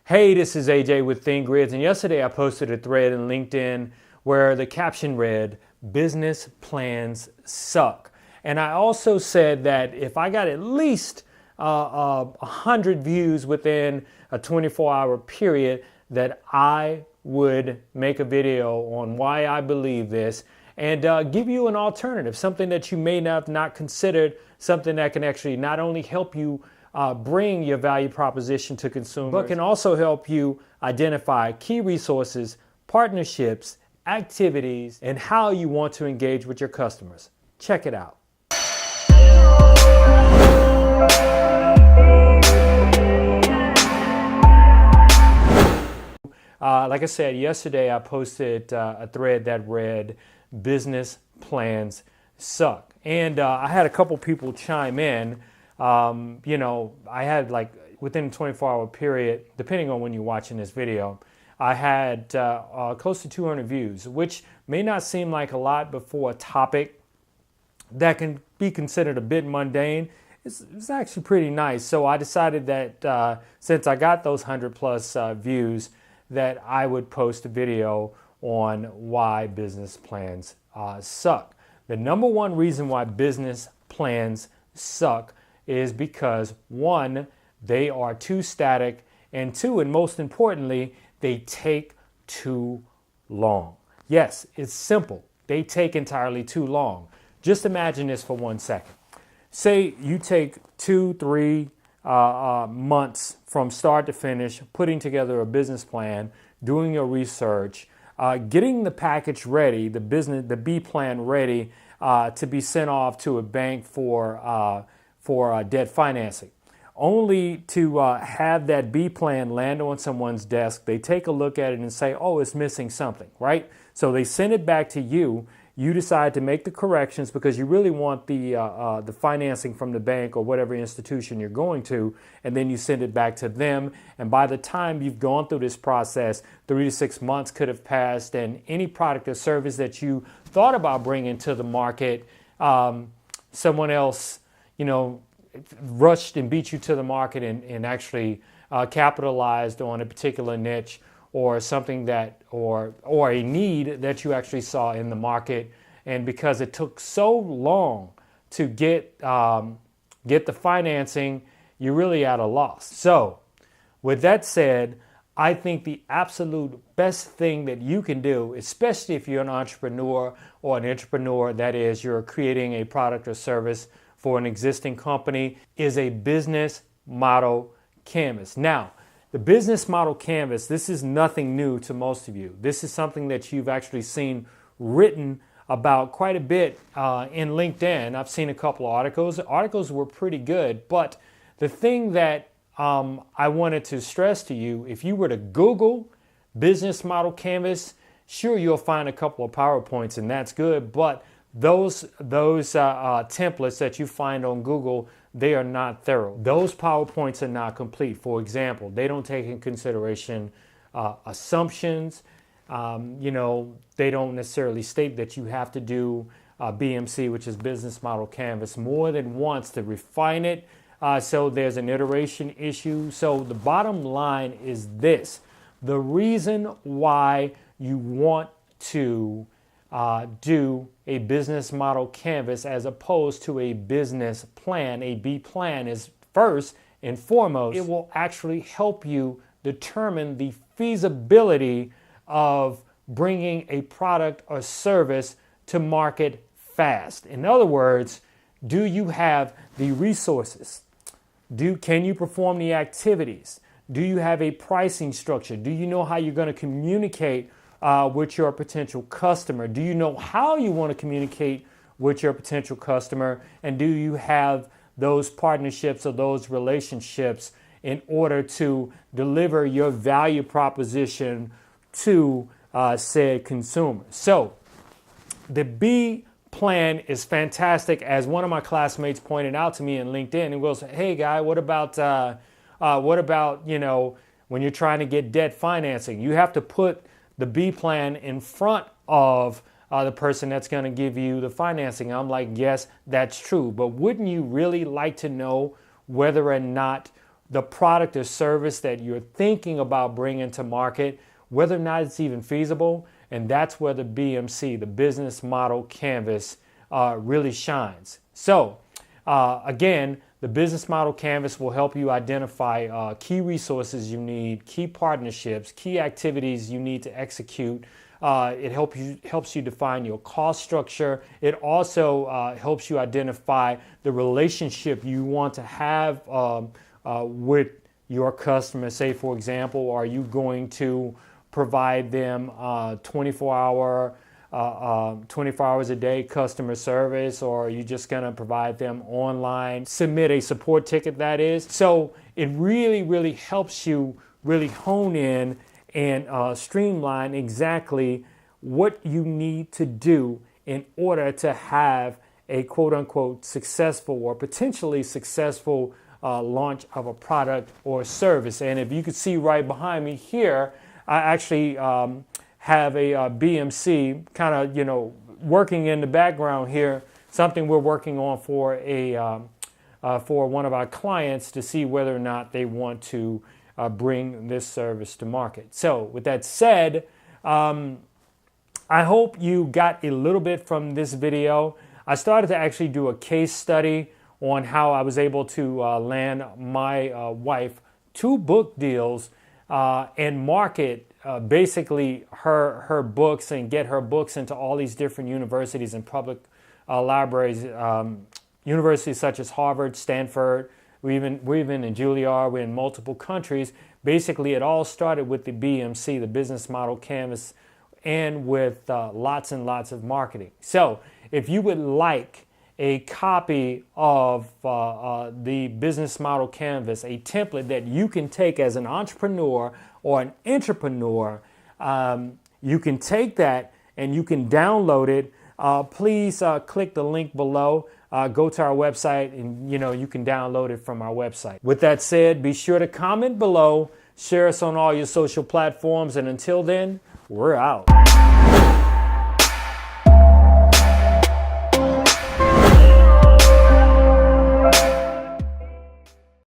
Hey, this is AJ with ThinkGrids, and yesterday I posted a thread in LinkedIn where the caption read, "Business plans suck." And I also said that if I got at least 100 views within a 24-hour period, that I would make a video on why I believe this and give you an alternative, something that you may have not considered, something that can actually not only help you bring your value proposition to consumers, but can also help you identify key resources, partnerships, activities, and how you want to engage with your customers. Check it out. Like I said, yesterday I posted a thread that read, "Business plans suck." And I had a couple people chime in. I had within a 24-hour period, depending on when you're watching this video, I had close to 200 views, which may not seem like a lot, but for a topic that can be considered a bit mundane, it's actually pretty nice. So I decided that since I got those 100 plus views, that I would post a video on why business plans suck. The number one reason why business plans suck is because, one, they are too static, and two, and most importantly, they take too long. Yes, it's simple. They take entirely too long. Just imagine this for 1 second. Say you take 2-3 months from start to finish, putting together a business plan, doing your research, getting the package ready, the B plan ready to be sent off to a bank for debt financing, only to have that B plan land on someone's desk. They take a look at it and say, "Oh, it's missing something," right? So they send it back to you. You decide to make the corrections because you really want the financing from the bank or whatever institution you're going to, and then you send it back to them. And by the time you've gone through this process, 3 to 6 months could have passed, and any product or service that you thought about bringing to the market, someone else, rushed and beat you to the market and actually capitalized on a particular niche or something that, or a need that you actually saw in the market. And because it took so long to get the financing, you're really at a loss. So with that said, I think the absolute best thing that you can do, especially if you're an entrepreneur or an entrepreneur, that is, you're creating a product or service for an existing company, is a business model canvas. Now, the business model canvas, this is nothing new to most of you. This is something that you've actually seen written about quite a bit in LinkedIn. I've seen a couple of articles. The articles were pretty good, but the thing that I wanted to stress to you, if you were to Google business model canvas, sure, you'll find a couple of PowerPoints, and that's good, but those templates that you find on Google, they are not thorough. Those PowerPoints are not complete. For example, they don't take in consideration assumptions. They don't necessarily state that you have to do BMC, which is business model canvas, more than once to refine it. So there's an iteration issue. So the bottom line is this: the reason why you want to do a business model canvas as opposed to a business plan, a B plan, is first and foremost, it will actually help you determine the feasibility of bringing a product or service to market fast. In other words, do you have the resources? Can you perform the activities? Do you have a pricing structure? Do you know how you're going to communicate with your potential customer? Do you know how you want to communicate with your potential customer? And do you have those partnerships or those relationships in order to deliver your value proposition to said consumer? So the B plan is fantastic. As one of my classmates pointed out to me in LinkedIn, and goes, "Hey guy, what about when you're trying to get debt financing? You have to put the B plan in front of the person that's going to give you the financing." I'm like, yes, that's true. But wouldn't you really like to know whether or not the product or service that you're thinking about bringing to market, whether or not it's even feasible. And that's where the BMC, the business model canvas, really shines. So again, the business model canvas will help you identify key resources you need, key partnerships, key activities you need to execute. It helps you define your cost structure. It also helps you identify the relationship you want to have with your customer. Say, for example, are you going to provide them 24 hours a day customer service, or are you just going to provide them online, submit a support ticket, that is? So it really helps you really hone in and streamline exactly what you need to do in order to have a quote-unquote successful or potentially successful launch of a product or service. And if you could see right behind me here, I actually have a BMC kind of, working in the background here, something we're working on for for one of our clients to see whether or not they want to bring this service to market. So with that said, I hope you got a little bit from this video. I started to actually do a case study on how I was able to land my wife 2 book deals and market basically her books and get her books into all these different universities and public libraries, universities such as Harvard, Stanford. We're even in Juilliard. We're in multiple countries. Basically, it all started with the BMC, the business model canvas, and with lots and lots of marketing. So if you would like a copy of the business model canvas, a template that you can take as an entrepreneur or an entrepreneur, you can take that and you can download it. Please click the link below. Go to our website and you can download it from our website. With that said, be sure to comment below, share us on all your social platforms, and until then, we're out.